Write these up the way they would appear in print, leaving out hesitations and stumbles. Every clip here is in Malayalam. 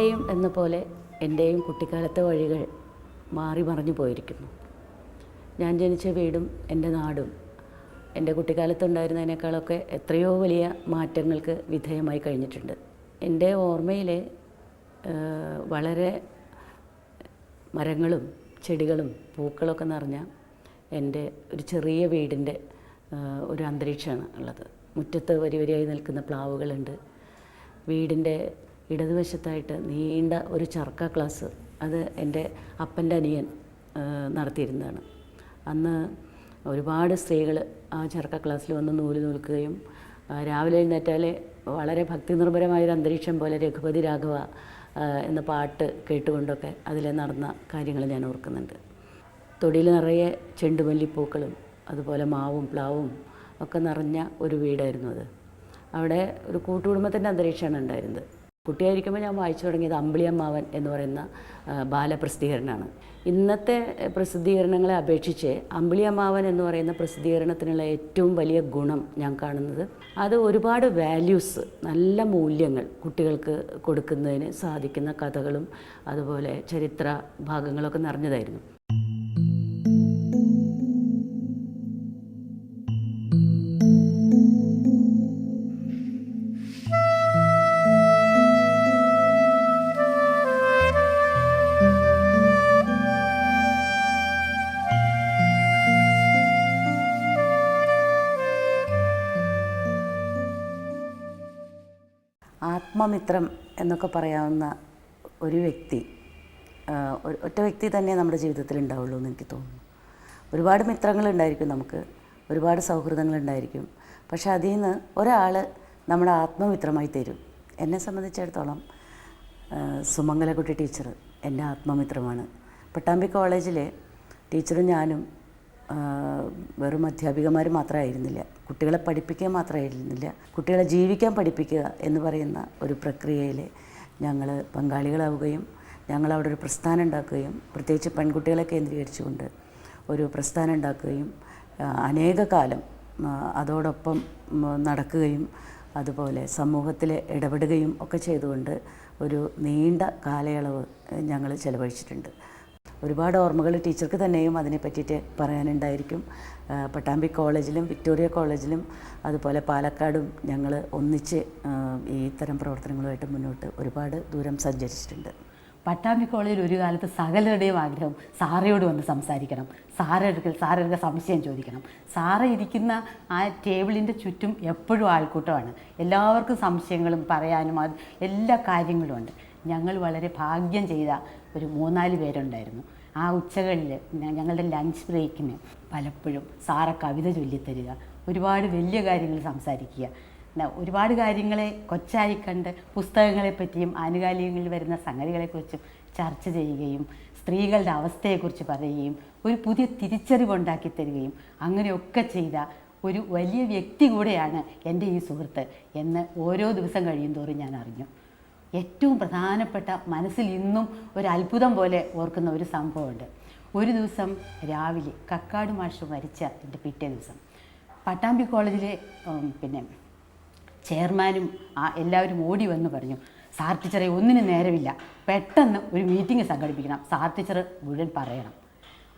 എല്ലാവരുടെയും എന്ന പോലെ എൻ്റെയും കുട്ടിക്കാലത്തെ വഴികൾ മാറി മറിഞ്ഞു പോയിരിക്കുന്നു. ഞാൻ ജനിച്ച വീടും എൻ്റെ നാടും എൻ്റെ കുട്ടിക്കാലത്തുണ്ടായിരുന്നതിനേക്കാളൊക്കെ എത്രയോ വലിയ മാറ്റങ്ങൾക്ക് വിധേയമായി കഴിഞ്ഞിട്ടുണ്ട്. എൻ്റെ ഓർമ്മയിൽ വളരെ മരങ്ങളും ചെടികളും പൂക്കളൊക്കെ നിറഞ്ഞ എൻ്റെ ഒരു ചെറിയ വീടിൻ്റെ ഒരു അന്തരീക്ഷമാണ് ഉള്ളത്. മുറ്റത്ത് വരി വരിയായി നിൽക്കുന്ന പ്ലാവുകളുണ്ട്. വീടിൻ്റെ ഇടതുവശത്തായിട്ട് നീണ്ട ഒരു ചർക്ക ക്ലാസ്, അത് എൻ്റെ അപ്പൻ്റെ അനിയൻ നടത്തിയിരുന്നതാണ്. അന്ന് ഒരുപാട് സ്ത്രീകൾ ആ ചർക്ക ക്ലാസ്സിൽ വന്ന് നൂല് നൂൽക്കുകയും രാവിലെ എഴുന്നേറ്റാൽ വളരെ ഭക്തി നിർഭരമായൊരു അന്തരീക്ഷം പോലെ രഘുപതി രാഘവ എന്ന പാട്ട് കേട്ടുകൊണ്ടൊക്കെ അതിൽ നടന്ന കാര്യങ്ങൾ ഞാൻ ഓർക്കുന്നുണ്ട്. തൊടിയിൽ നിറയെ ചെണ്ടുമല്ലിപ്പൂക്കളും അതുപോലെ മാവും പ്ലാവും ഒക്കെ നിറഞ്ഞ ഒരു വീടായിരുന്നു അത്. അവിടെ ഒരു കൂട്ടുകുടുംബത്തിൻ്റെ അന്തരീക്ഷമാണ് ഉണ്ടായിരുന്നത്. കുട്ടിയായിരിക്കുമ്പോൾ ഞാൻ വായിച്ചു തുടങ്ങിയത് അമ്പിളിയമ്മാവൻ എന്ന് പറയുന്ന ബാലപ്രസിദ്ധീകരണമാണ്. ഇന്നത്തെ പ്രസിദ്ധീകരണങ്ങളെ അപേക്ഷിച്ച് അമ്പിളിയമ്മാവൻ എന്ന് പറയുന്ന പ്രസിദ്ധീകരണത്തിനുള്ള ഏറ്റവും വലിയ ഗുണം ഞാൻ കാണുന്നത്, അത് ഒരുപാട് വാല്യൂസ്, നല്ല മൂല്യങ്ങൾ കുട്ടികൾക്ക് കൊടുക്കുന്നതിന് സാധിക്കുന്ന കഥകളും അതുപോലെ ചരിത്ര ഭാഗങ്ങളൊക്കെ നിറഞ്ഞതായിരുന്നു. ആത്മമിത്രം എന്നൊക്കെ പറയാവുന്ന ഒരു വ്യക്തി, ഒറ്റ വ്യക്തി തന്നെ നമ്മുടെ ജീവിതത്തിൽ ഉണ്ടാവുള്ളൂ എന്ന് എനിക്ക് തോന്നുന്നു. ഒരുപാട് മിത്രങ്ങളുണ്ടായിരിക്കും, നമുക്ക് ഒരുപാട് സൗഹൃദങ്ങളുണ്ടായിരിക്കും. പക്ഷേ അതിൽ നിന്ന് ഒരാൾ നമ്മുടെ ആത്മമിത്രമായി തരും. എന്നെ സംബന്ധിച്ചിടത്തോളം സുമംഗലക്കുട്ടി ടീച്ചർ എൻ്റെ ആത്മമിത്രമാണ്. പട്ടാമ്പി കോളേജിൽ ടീച്ചറും ഞാനും വെറും അധ്യാപികമാർ മാത്രമായിരുന്നില്ല, കുട്ടികളെ പഠിപ്പിക്കുക മാത്രമായിരുന്നില്ല, കുട്ടികളെ ജീവിക്കാൻ പഠിപ്പിക്കുക എന്ന് പറയുന്ന ഒരു പ്രക്രിയയിൽ ഞങ്ങൾ പങ്കാളികളാവുകയും ഞങ്ങളവിടെ ഒരു പ്രസ്ഥാനം ഉണ്ടാക്കുകയും, പ്രത്യേകിച്ച് പെൺകുട്ടികളെ കേന്ദ്രീകരിച്ചുകൊണ്ട് ഒരു പ്രസ്ഥാനം ഉണ്ടാക്കുകയും അനേക കാലം അതോടൊപ്പം നടക്കുകയും അതുപോലെ സമൂഹത്തിൽ ഇടപെടുകയും ഒക്കെ ചെയ്തുകൊണ്ട് ഒരു നീണ്ട കാലയളവ് ഞങ്ങൾ ചെലവഴിച്ചിട്ടുണ്ട്. ഒരുപാട് ഓർമ്മകൾ ടീച്ചർക്ക് തന്നെയും അതിനെ പറ്റിയിട്ട് പറയാനുണ്ടായിരിക്കും. പട്ടാമ്പി കോളേജിലും വിക്ടോറിയ കോളേജിലും അതുപോലെ പാലക്കാടും ഞങ്ങൾ ഒന്നിച്ച് ഈ ഇത്തരം പ്രവർത്തനങ്ങളുമായിട്ട് മുന്നോട്ട് ഒരുപാട് ദൂരം സഞ്ചരിച്ചിട്ടുണ്ട്. പട്ടാമ്പി കോളേജിൽ ഒരു കാലത്ത് സകലരുടെയും ആഗ്രഹം സാറയോട് വന്ന് സംസാരിക്കണം, സാറെടുക്കൽ സംശയം ചോദിക്കണം. സാറ ഇരിക്കുന്ന ആ ടേബിളിൻ്റെ ചുറ്റും എപ്പോഴും ആൾക്കൂട്ടമാണ്. എല്ലാവർക്കും സംശയങ്ങളും പറയാനും എല്ലാ കാര്യങ്ങളും ഉണ്ട്. ഞങ്ങൾ വളരെ ഭാഗ്യം ചെയ്ത ഒരു 3-4 പേരുണ്ടായിരുന്നു. ആ ഉച്ചകളിൽ ഞങ്ങളുടെ ലഞ്ച് ബ്രേക്കിന് പലപ്പോഴും സാറ കവിത ചൊല്ലിത്തരിക, ഒരുപാട് വലിയ കാര്യങ്ങൾ സംസാരിക്കുക, ഒരുപാട് കാര്യങ്ങളെ കൊച്ചായി കണ്ട് പുസ്തകങ്ങളെപ്പറ്റിയും ആനുകാലികങ്ങളിൽ വരുന്ന സംഗതികളെക്കുറിച്ചും ചർച്ച ചെയ്യുകയും സ്ത്രീകളുടെ അവസ്ഥയെക്കുറിച്ച് പറയുകയും ഒരു പുതിയ തിരിച്ചറിവുണ്ടാക്കി തരികയും അങ്ങനെയൊക്കെ ചെയ്ത ഒരു വലിയ വ്യക്തി കൂടെയാണ് എൻ്റെ ഈ സുഹൃത്ത് എന്ന് ഓരോ ദിവസം കഴിയും തോറും ഞാൻ അറിഞ്ഞു. ഏറ്റവും പ്രധാനപ്പെട്ട, മനസ്സിൽ ഇന്നും ഒരു അത്ഭുതം പോലെ ഓർക്കുന്ന ഒരു സംഭവമുണ്ട്. ഒരു ദിവസം രാവിലെ കക്കാട് മാഷ് മരിച്ച എൻ്റെ പിറ്റേ ദിവസം പട്ടാമ്പി കോളേജിലെ ചെയർമാനും എല്ലാവരും ഓടി വന്ന് പറഞ്ഞു, സാർ ടീച്ചറെ ഒന്നിനും നേരമില്ല, പെട്ടെന്ന് ഒരു മീറ്റിംഗ് സംഘടിപ്പിക്കണം, സാർ ടീച്ചർ മുഴുവൻ പറയണം.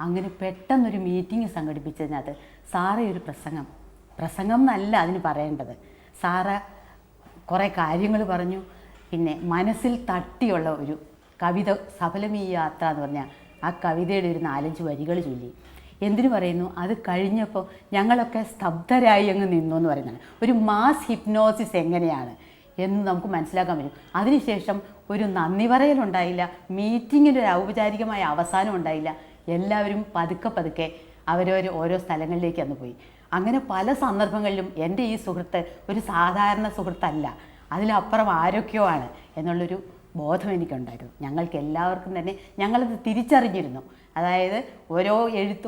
അങ്ങനെ പെട്ടെന്നൊരു മീറ്റിംഗ് സംഘടിപ്പിച്ചതിനകത്ത് സാറേ ഒരു പ്രസംഗം എന്നല്ല അതിന് പറയേണ്ടത്, സാറ കുറേ കാര്യങ്ങൾ പറഞ്ഞു. പിന്നെ മനസ്സിൽ തട്ടിയുള്ള ഒരു കവിത, സഫലമീ യാത്ര എന്ന് പറഞ്ഞാൽ ആ കവിതയുടെ ഒരു 4-5 വരികൾ ചൊല്ലി. എന്തിനു പറയുന്നു, അത് കഴിഞ്ഞപ്പോൾ ഞങ്ങളൊക്കെ സ്തബ്ധരായി അങ്ങ് നിന്നു എന്ന് പറയുന്നതാണ്. ഒരു മാസ് ഹിപ്നോസിസ് എങ്ങനെയാണ് എന്ന് നമുക്ക് മനസ്സിലാക്കാൻ പറ്റും. അതിനുശേഷം ഒരു നന്ദി പറയലുണ്ടായില്ല, മീറ്റിങ്ങിൻ്റെ ഒരു ഔപചാരികമായ അവസാനം ഉണ്ടായില്ല. എല്ലാവരും പതുക്കെ ഓരോ സ്ഥലങ്ങളിലേക്ക് അന്ന് പോയി. അങ്ങനെ പല സന്ദർഭങ്ങളിലും എൻ്റെ ഈ സുഹൃത്ത് ഒരു സാധാരണ സുഹൃത്തല്ല, അതിലപ്പുറം ആരൊക്കെയോ ആണ് എന്നുള്ളൊരു ബോധം എനിക്കുണ്ടായിരുന്നു. ഞങ്ങൾക്ക് എല്ലാവർക്കും തന്നെ ഞങ്ങളത് തിരിച്ചറിഞ്ഞിരുന്നു. അതായത്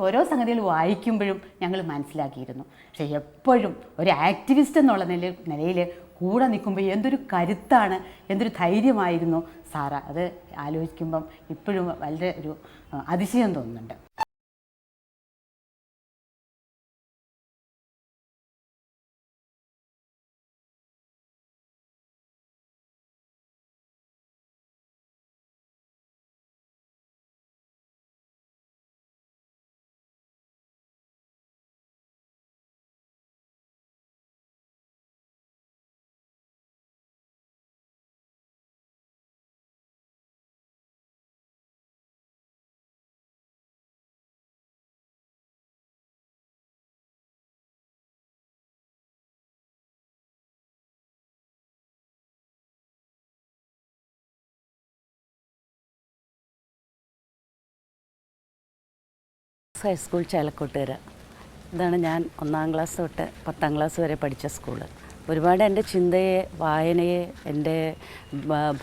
ഓരോ സംഗതികൾ വായിക്കുമ്പോഴും ഞങ്ങൾ മനസ്സിലാക്കിയിരുന്നു. പക്ഷേ എപ്പോഴും ഒരു ആക്ടിവിസ്റ്റ് എന്നുള്ള നിലയിൽ കൂടെ നിൽക്കുമ്പോൾ എന്തൊരു കരുത്താണ്, എന്തൊരു ധൈര്യമായിരുന്നു സാറ. അത് ആലോചിക്കുമ്പം ഇപ്പോഴും വളരെ ഒരു അതിശയം തോന്നുന്നുണ്ട്. Girls high school Chelakkottukara. ഇതാണ് ഞാൻ 1-ാം ക്ലാസ് തൊട്ട് 10-ാം ക്ലാസ് വരെ പഠിച്ച സ്കൂള്. ഒരുപാട് എൻ്റെ ചിന്തയെ, വായനയെ, എൻ്റെ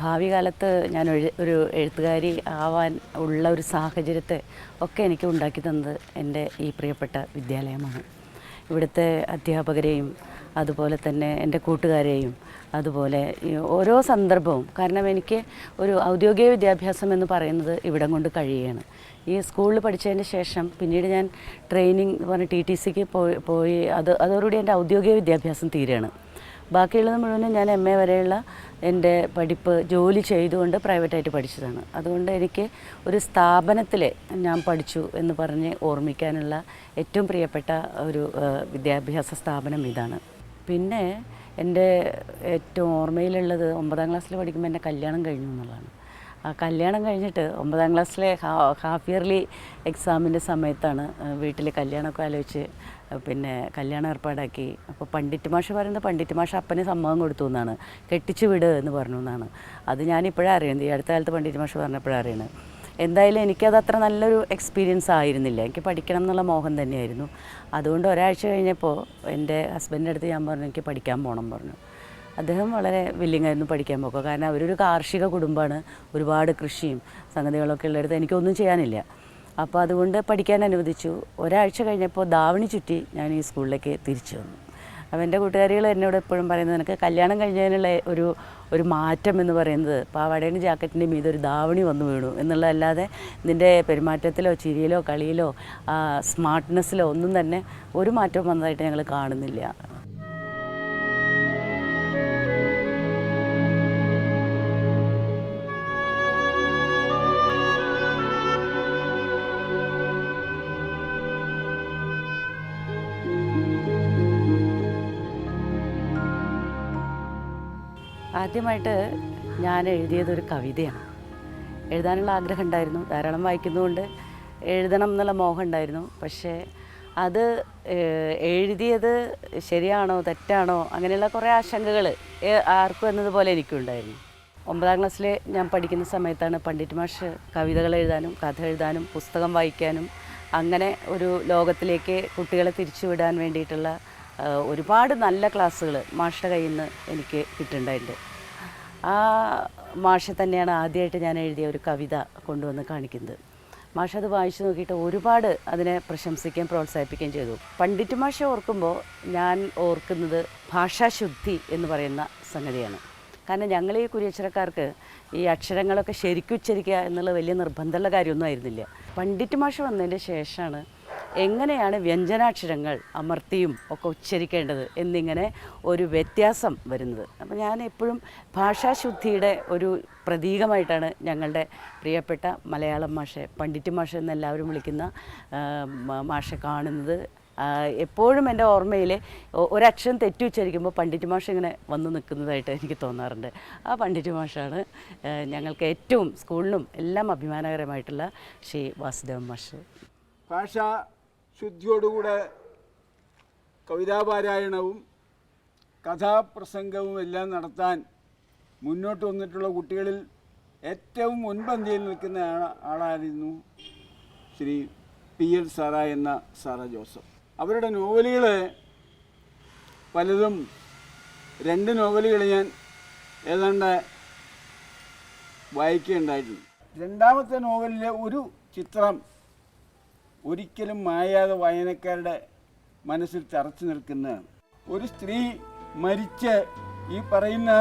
ഭാവി കാലത്ത് ഞാൻ ഒരു എഴുത്തുകാരി ആവാൻ ഉള്ള ഒരു സാഹചര്യത്തെ ഒക്കെ എനിക്ക് ഉണ്ടാക്കി തന്നത് എൻ്റെ ഈ പ്രിയപ്പെട്ട വിദ്യാലയമാണ്. ഇവിടുത്തെ അധ്യാപകരെയും അതുപോലെ തന്നെ എൻ്റെ കൂട്ടുകാരെയും അതുപോലെ ഓരോ സന്ദർഭവും, കാരണം എനിക്ക് ഒരു ഔദ്യോഗിക വിദ്യാഭ്യാസം എന്ന് പറയുന്നത് ഇവിടം കൊണ്ട് കഴിയുകയാണ്. ഈ സ്കൂളിൽ പഠിച്ചതിന് ശേഷം പിന്നീട് ഞാൻ ട്രെയിനിങ് പറഞ്ഞ് TTCക്ക് പോയി അതോടുകൂടി എൻ്റെ ഔദ്യോഗിക വിദ്യാഭ്യാസം തീരുകയാണ്. ബാക്കിയുള്ളത് മുഴുവനും ഞാൻ MA വരെയുള്ള എൻ്റെ പഠിപ്പ് ജോലി ചെയ്തുകൊണ്ട് പ്രൈവറ്റായിട്ട് പഠിച്ചതാണ്. അതുകൊണ്ട് എനിക്ക് ഒരു സ്ഥാപനത്തിൽ ഞാൻ പഠിച്ചു എന്ന് പറഞ്ഞ് ഓർമ്മിക്കാനുള്ള ഏറ്റവും പ്രിയപ്പെട്ട ഒരു വിദ്യാഭ്യാസ സ്ഥാപനം ഇതാണ്. പിന്നെ എൻ്റെ ഏറ്റവും ഓർമ്മയിലുള്ളത് 9-ാം ക്ലാസ്സിൽ പഠിക്കുമ്പോൾ എൻ്റെ കല്യാണം കഴിഞ്ഞു എന്നുള്ളതാണ്. ആ കല്യാണം കഴിഞ്ഞിട്ട് 9-ാം ക്ലാസ്സിലെ ഹാഫ് ഇയർലി എക്സാമിൻ്റെ സമയത്താണ് വീട്ടിൽ കല്യാണമൊക്കെ ആലോചിച്ച് പിന്നെ കല്യാണം ഏർപ്പാടാക്കി. അപ്പോൾ പണ്ഡിറ്റ് മാഷ് പറയുന്നത്, പണ്ഡിറ്റ് മാഷ് അപ്പന് സമ്മതം കൊടുത്തു എന്നാണ്, കെട്ടിച്ച് വിട് എന്ന് പറഞ്ഞു എന്നാണ്. അത് ഞാനിപ്പോഴാണ് അറിയുന്നത്, ഈ അടുത്ത കാലത്ത് പണ്ഡിറ്റ് മാഷ് പറഞ്ഞപ്പോഴാണ് അറിയണത്. എന്തായാലും എനിക്കത് അത്ര നല്ലൊരു എക്സ്പീരിയൻസ് ആയിരുന്നില്ല. എനിക്ക് പഠിക്കണം എന്നുള്ള മോഹം തന്നെയായിരുന്നു. അതുകൊണ്ട് ഒരാഴ്ച കഴിഞ്ഞപ്പോൾ എൻ്റെ ഹസ്ബൻഡിൻ്റെ അടുത്ത് ഞാൻ പറഞ്ഞു എനിക്ക് പഠിക്കാൻ പോകണം പറഞ്ഞു. അദ്ദേഹം വളരെ വില്ലിങ് ആയിരുന്നു പഠിക്കാൻ പോകുക. കാരണം അവരൊരു കാർഷിക കുടുംബമാണ്, ഒരുപാട് കൃഷിയും സംഗതികളൊക്കെ ഉള്ളിടത്ത് എനിക്കൊന്നും ചെയ്യാനില്ല. അപ്പോൾ അതുകൊണ്ട് പഠിക്കാൻ അനുവദിച്ചു. ഒരാഴ്ച കഴിഞ്ഞപ്പോൾ ദാവണി ചുറ്റി ഞാൻ ഈ സ്കൂളിലേക്ക് തിരിച്ചു വന്നു. അപ്പോൾ എൻ്റെ കൂട്ടുകാരികൾ എന്നോട് എപ്പോഴും പറയുന്നത്, എനിക്ക് കല്യാണം കഴിഞ്ഞതിനുള്ള ഒരു മാറ്റം എന്ന് പറയുന്നത് പാവാടേൻ്റെ ജാക്കറ്റിൻ്റെ മീതെ ഒരു ദാവണി വന്നു വീണു എന്നുള്ളതല്ലാതെ നിൻ്റെ പെരുമാറ്റത്തിലോ ചിരിയിലോ കളിയിലോ സ്മാർട്ട്നെസ്സിലോ ഒന്നും തന്നെ ഒരു മാറ്റവും വന്നതായിട്ട് ഞങ്ങൾ കാണുന്നില്ല. ആദ്യമായിട്ട് ഞാൻ എഴുതിയതൊരു കവിതയാണ്. എഴുതാനുള്ള ആഗ്രഹം ഉണ്ടായിരുന്നു, ധാരാളം വായിക്കുന്നതുകൊണ്ട് എഴുതണം എന്നുള്ള മോഹം ഉണ്ടായിരുന്നു. പക്ഷേ അത് എഴുതിയത് ശരിയാണോ തെറ്റാണോ അങ്ങനെയുള്ള കുറേ ആശങ്കകൾ ആർക്കും എന്നതുപോലെ എനിക്കുണ്ടായിരുന്നു. 9-ാം ക്ലാസ്സിൽ ഞാൻ പഠിക്കുന്ന സമയത്താണ് പണ്ഡിറ്റ് മാഷ് കവിതകൾ എഴുതാനും കഥ എഴുതാനും പുസ്തകം വായിക്കാനും അങ്ങനെ ഒരു ലോകത്തിലേക്ക് കുട്ടികളെ തിരിച്ചുവിടാൻ വേണ്ടിയിട്ടുള്ള ഒരുപാട് നല്ല ക്ലാസ്സുകൾ മാഷയുടെ കയ്യിൽ നിന്ന് എനിക്ക് കിട്ടുന്നുണ്ടായിട്ടുണ്ട്. ആ മാഷ തന്നെയാണ് ആദ്യമായിട്ട് ഞാൻ എഴുതിയ ഒരു കവിത കൊണ്ടുവന്ന് കാണിക്കുന്നത്. മാഷ അത് വായിച്ചു നോക്കിയിട്ട് ഒരുപാട് അതിനെ പ്രശംസിക്കുകയും പ്രോത്സാഹിപ്പിക്കുകയും ചെയ്തു. പണ്ഡിറ്റ് മാഷ ഓർക്കുമ്പോൾ ഞാൻ ഓർക്കുന്നത് ഭാഷാശുദ്ധി എന്ന് പറയുന്ന സംഗതിയാണ്. കാരണം ഞങ്ങൾ ഈ കുരിയച്ചിറക്കാർക്ക് ഈ അക്ഷരങ്ങളൊക്കെ ശരിക്കും ഉച്ചരിക്കുക എന്നുള്ള വലിയ നിർബന്ധമുള്ള കാര്യമൊന്നും ആയിരുന്നില്ല. പണ്ഡിറ്റ് മാഷ വന്നതിൻ്റെ ശേഷമാണ് എങ്ങനെയാണ് വ്യഞ്ജനാക്ഷരങ്ങൾ അമർത്തിയും ഒക്കെ ഉച്ചരിക്കേണ്ടത് എന്നിങ്ങനെ ഒരു വ്യത്യാസം വരുന്നത്. അപ്പോൾ ഞാൻ എപ്പോഴും ഭാഷാശുദ്ധിയുടെ ഒരു പ്രതീകമായിട്ടാണ് ഞങ്ങളുടെ പ്രിയപ്പെട്ട മലയാളം മാഷെ, പണ്ഡിറ്റ് മാഷ എന്നെല്ലാവരും വിളിക്കുന്ന മാഷെ കാണുന്നത്. എപ്പോഴും എൻ്റെ ഓർമ്മയിൽ ഒരക്ഷരം തെറ്റി ഉച്ചരിക്കുമ്പോൾ പണ്ഡിറ്റ് മാഷ് ഇങ്ങനെ വന്ന് നിൽക്കുന്നതായിട്ട് എനിക്ക് തോന്നാറുണ്ട്. ആ പണ്ഡിറ്റ് മാഷാണ് ഞങ്ങൾക്ക് ഏറ്റവും സ്കൂളിനും എല്ലാം അഭിമാനകരമായിട്ടുള്ള ശ്രീ വാസുദേവൻ മാഷ്. ഭാഷാ ശുദ്ധിയോടുകൂടെ കവിതാപാരായണവും കഥാപ്രസംഗവും എല്ലാം നടത്താൻ മുന്നോട്ട് വന്നിട്ടുള്ള കുട്ടികളിൽ ഏറ്റവും മുൻപന്തിയിൽ നിൽക്കുന്ന ആളായിരുന്നു ശ്രീ PL സാറ എന്ന സാറ ജോസഫ്. അവരുടെ നോവലുകൾ പലതും 2 നോവലുകൾ ഞാൻ ഏതാണ്ട് വായിക്കുകയുണ്ടായിട്ടുണ്ട്. 2ാമത്തെ നോവലിലെ ഒരു ചിത്രം ഒരിക്കലും മായാതെ വായനക്കാരുടെ മനസ്സിൽ തറച്ചു നിൽക്കുന്നതാണ്. ഒരു സ്ത്രീ മരിച്ച് ഈ പറയുന്ന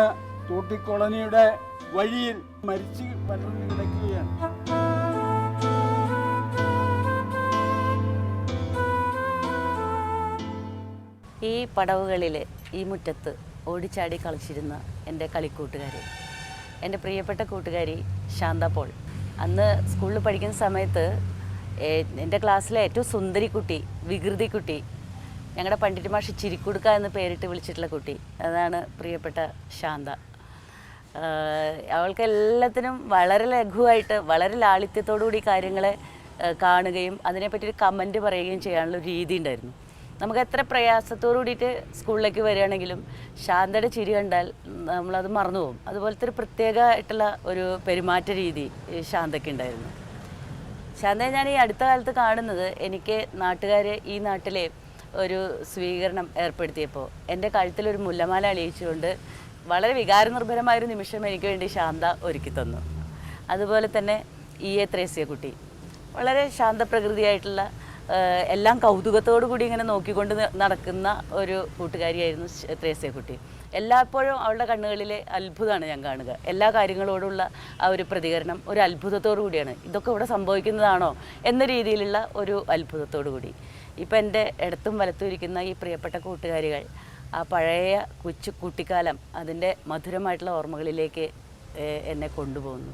തോട്ടിക്കോളനിയുടെ വഴിയിൽ മരിച്ച് പലർന്നു കിടക്കുകയാണ്. ഈ പടവുകളിൽ ഈ മുറ്റത്ത് ഓടിച്ചാടി കളിച്ചിരുന്ന എൻ്റെ കളിക്കൂട്ടുകാർ, എൻ്റെ പ്രിയപ്പെട്ട കൂട്ടുകാരി ശാന്ത പോൾ. അന്ന് സ്കൂളിൽ പഠിക്കുന്ന സമയത്ത് എൻ്റെ ക്ലാസ്സിലെ ഏറ്റവും സുന്ദരി കുട്ടി, വികൃതി കുട്ടി, ഞങ്ങളുടെ പണ്ഡിറ്റ് മാഷ് ചിരിക്കുടുക്ക എന്ന് പേരിട്ട് വിളിച്ചിട്ടുള്ള കുട്ടി, അതാണ് പ്രിയപ്പെട്ട ശാന്ത. അവൾക്ക് എല്ലാത്തിനും വളരെ ലഘുവായിട്ട് വളരെ ലാളിത്യത്തോടുകൂടി കാര്യങ്ങളെ കാണുകയും അതിനെപ്പറ്റി ഒരു കമൻറ്റ് പറയുകയും ചെയ്യാനുള്ള ഒരു രീതി ഉണ്ടായിരുന്നു. നമുക്ക് എത്ര പ്രയാസത്തോടു കൂടിയിട്ട് സ്കൂളിലേക്ക് വരികയാണെങ്കിലും ശാന്തയുടെ ചിരി കണ്ടാൽ നമ്മളത് മറന്നു പോകും. അതുപോലത്തെ ഒരു പ്രത്യേകമായിട്ടുള്ള ഒരു പെരുമാറ്റ രീതി ശാന്തയ്ക്ക് ഉണ്ടായിരുന്നു. ശാന്തയെ ഞാൻ ഈ അടുത്ത കാലത്ത് കാണുന്നത്, എനിക്ക് നാട്ടുകാർ ഈ നാട്ടിലെ ഒരു സ്വീകരണം ഏർപ്പെടുത്തിയപ്പോൾ എൻ്റെ കഴുത്തിലൊരു മുല്ലമാല അണിയിച്ചുകൊണ്ട് വളരെ വികാരനിർഭരമായൊരു നിമിഷം എനിക്ക് വേണ്ടി ശാന്ത ഒരുക്കി തന്നു. അതുപോലെ തന്നെ EA ത്രേസ്യക്കുട്ടി വളരെ ശാന്തപ്രകൃതിയായിട്ടുള്ള, എല്ലാം കൗതുകത്തോടു കൂടി ഇങ്ങനെ നോക്കിക്കൊണ്ട് നടക്കുന്ന ഒരു കൂട്ടുകാരിയായിരുന്നു ത്രേസ്യക്കുട്ടി. എല്ലായ്പ്പോഴും അവളുടെ കണ്ണുകളിലെ അത്ഭുതമാണ് ഞാൻ കാണുക. എല്ലാ കാര്യങ്ങളോടുള്ള ആ ഒരു പ്രതികരണം ഒരു അത്ഭുതത്തോടു കൂടിയാണ്. ഇതൊക്കെ ഇവിടെ സംഭവിക്കുന്നതാണോ എന്ന രീതിയിലുള്ള ഒരു അത്ഭുതത്തോടു കൂടി. ഇപ്പം എൻ്റെ ഇടത്തും വലത്തും ഇരിക്കുന്ന ഈ പ്രിയപ്പെട്ട കൂട്ടുകാരികൾ ആ പഴയ കുട്ടിക്കാലം, അതിൻ്റെ മധുരമായിട്ടുള്ള ഓർമ്മകളിലേക്ക് എന്നെ കൊണ്ടുപോകുന്നു.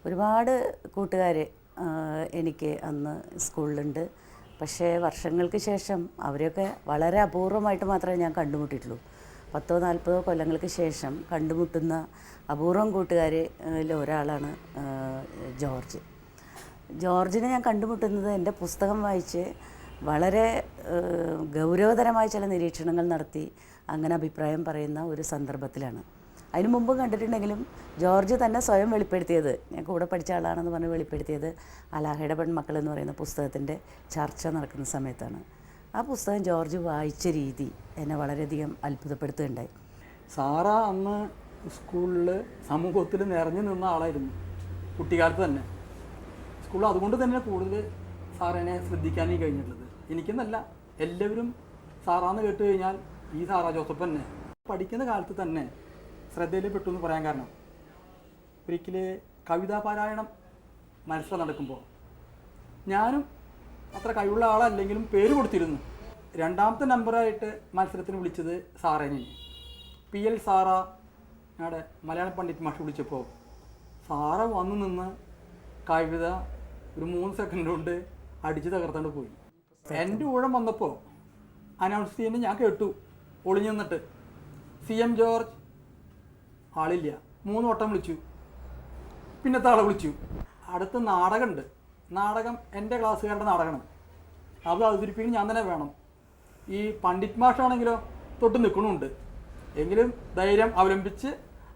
ഒരുപാട് കൂട്ടുകാർ എനിക്ക് അന്ന് സ്കൂളിലുണ്ട്. പക്ഷേ വർഷങ്ങൾക്ക് ശേഷം അവരെയൊക്കെ വളരെ അപൂർവമായിട്ട് മാത്രമേ ഞാൻ കണ്ടുമുട്ടിയിട്ടുള്ളൂ. 10-40 കൊല്ലങ്ങൾക്ക് ശേഷം കണ്ടുമുട്ടുന്ന അപൂർവം കൂട്ടുകാരിൽ ഒരാളാണ് ജോർജിനെ ഞാൻ കണ്ടുമുട്ടുന്നത് എൻ്റെ പുസ്തകം വായിച്ച് വളരെ ഗൗരവതരമായ ചില നിരീക്ഷണങ്ങൾ നടത്തി അങ്ങനെ അഭിപ്രായം പറയുന്ന ഒരു സന്ദർഭത്തിലാണ്. അതിന് മുമ്പ് കണ്ടിട്ടുണ്ടെങ്കിലും ജോർജ് തന്നെ സ്വയം വെളിപ്പെടുത്തിയത്, ഞാൻ കൂടെ പഠിച്ച ആളാണെന്ന് പറഞ്ഞ് വെളിപ്പെടുത്തിയത് അലാഹയുടെ പെൺമക്കൾ എന്ന് പറയുന്ന പുസ്തകത്തിൻ്റെ ചർച്ച നടക്കുന്ന സമയത്താണ്. ആ പുസ്തകം ജോർജ് വായിച്ച രീതി എന്നെ വളരെയധികം അത്ഭുതപ്പെടുത്തുകയുണ്ടായി. സാറ അന്ന് സ്കൂളിൽ സമൂഹത്തിൽ നിറഞ്ഞു നിന്ന ആളായിരുന്നു കുട്ടിക്കാലത്ത് തന്നെ. സ്കൂളിൽ അതുകൊണ്ട് തന്നെ കൂടുതൽ സാറിനെ ശ്രദ്ധിക്കാനേ കഴിഞ്ഞിട്ടുള്ളത്. എനിക്കെന്നല്ല, എല്ലാവരും സാറാന്ന് കേട്ട് കഴിഞ്ഞാൽ ഈ സാറാ ജോസഫ് തന്നെ. പഠിക്കുന്ന കാലത്ത് തന്നെ ശ്രദ്ധയിൽ പെട്ടു എന്ന് പറയാൻ കാരണം, ഒരിക്കൽ കവിതാ പാരായണം മത്സരം നടക്കുമ്പോൾ ഞാനും അത്ര കഴിവുള്ള ആളല്ലെങ്കിലും പേര് കൊടുത്തിരുന്നു. 2ാമത്തെ നമ്പറായിട്ട് മത്സരത്തിന് വിളിച്ചത് സാറേനെ. PL സാറ ഞങ്ങളുടെ മലയാളം പണ്ഡിറ്റ് മാഷ് വിളിച്ചപ്പോൾ സാറ വന്നു നിന്ന് കവിത ഒരു 3 സെക്കൻഡ് കൊണ്ട് അടിച്ച് തകർത്താണ്ട് പോയി. എൻ്റെ ഊഴം വന്നപ്പോൾ അനൗൺസ് ചെയ്യുന്നത് ഞാൻ കേട്ടു ഒളിഞ്ഞു നിന്നിട്ട്. CM ജോർജ് ആളില്ല, 3 വട്ടം വിളിച്ചു, പിന്നത്തെ ആളെ വിളിച്ചു. അടുത്ത നാടകമുണ്ട്. നാടകം എൻ്റെ ക്ലാസ്സുകാരുടെ നാടകമാണ്. അത് അവതരിപ്പിക്കാൻ ഞാൻ തന്നെ വേണം. ഈ പണ്ഡിറ്റ് മാഷാണെങ്കിലോ തൊട്ട് നിൽക്കണമുണ്ട്. എങ്കിലും ധൈര്യം അവലംബിച്ച്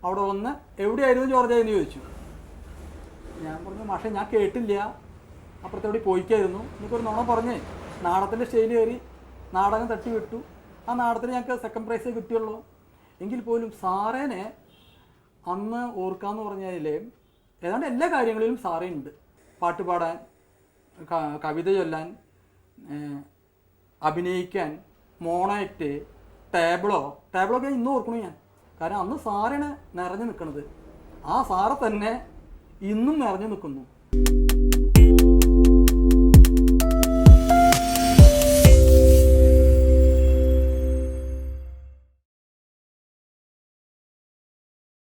അവിടെ വന്ന് എവിടെയായിരുന്നു ജോർജ് എന്ന് ചോദിച്ചു. ഞാൻ പറഞ്ഞു, മാഷെ ഞാൻ കേട്ടില്ല, അപ്പുറത്തോടെ പോയിക്കായിരുന്നു. എനിക്കൊരു നുണ പറഞ്ഞ് നാടകത്തിൻ്റെ സ്റ്റേജിൽ കയറി നാടകം തട്ടി വിട്ടു. ആ നാടകത്തിന് ഞങ്ങൾക്ക് 2nd പ്രൈസേ കിട്ടിയുള്ളൂ. എങ്കിൽ പോലും സാറേനെ അന്ന് ഓർക്കാമെന്ന് പറഞ്ഞാൽ ഏതാണ്ട് എല്ലാ കാര്യങ്ങളിലും സാറേനുണ്ട്. പാട്ട് പാടാൻ, കവിത ചൊല്ലാൻ, അഭിനയിക്കാൻ, മോണാക്ട്, ടേബിളൊക്കെ ഇന്നും ഓർക്കണു ഞാൻ. കാരണം അന്ന് സാറാണ് നിറഞ്ഞു നിൽക്കുന്നത്. ആ സാറ് തന്നെ ഇന്നും നിറഞ്ഞു നിൽക്കുന്നു.